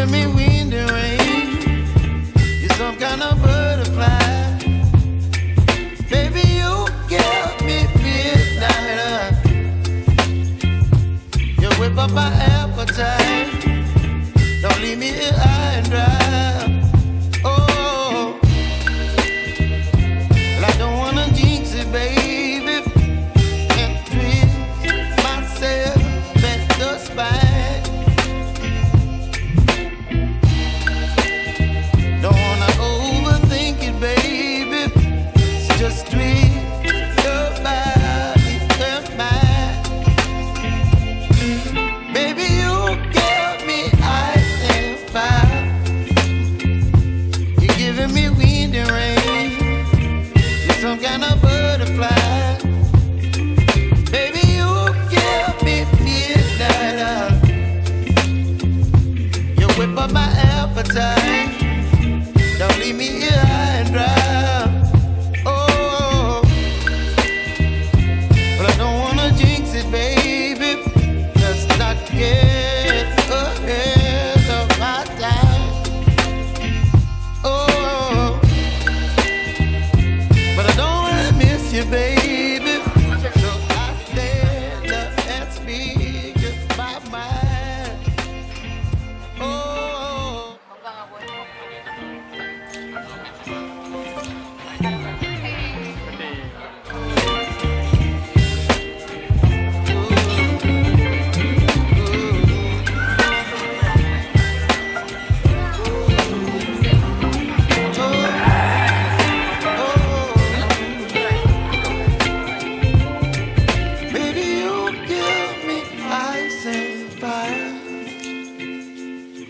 giving me wind and rain. You're some kind of butterfly. Baby, you give me midnight. You whip up my appetite. Don't leave me here high and dry. Oh, well, I don't wanna jinx it, baby, and twist myself at the spine. Don't wanna overthink it, baby. It's just twist your body and mine. Baby, you give me ice and fire. You're giving me wind and rain. You're some kind of butterfly. Baby, you give me midnight. You whip up my appetite. Don't leave me here high and dry. Oh, but I don't wanna jinx it, baby. Just not get ahead of my time. Oh, but I don't wanna miss you, baby. So I stand up and speak my mind. Oh. Baby, you give me ice and fire.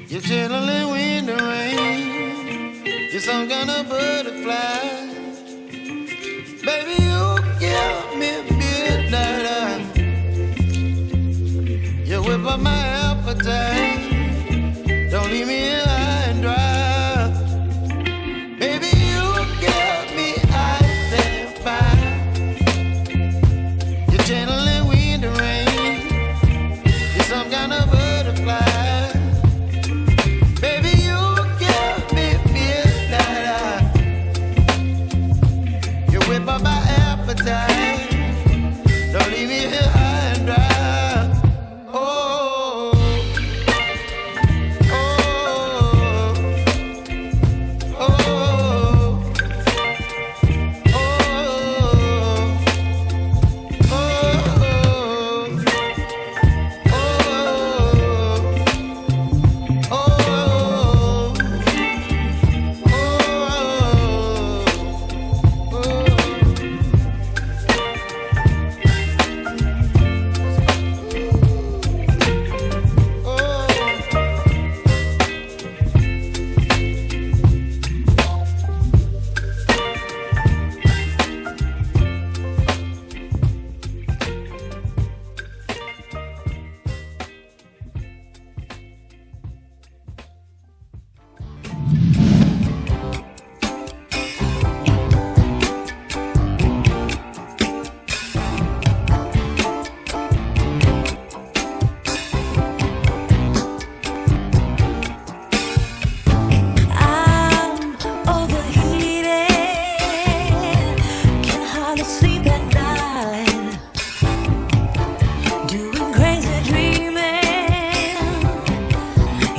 You're chilling wind and rain. You're some kind of butterfly. Baby, you give me midnight. You whip up my appetite. Don't leave me here high and dry. Baby, you give me ice and fire. You're channeling wind and rain. You're some kind of butterfly. Baby, you give me midnight. You whip up my appetite. Don't leave me here high and dry. Oh, oh, oh, oh,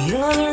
You're the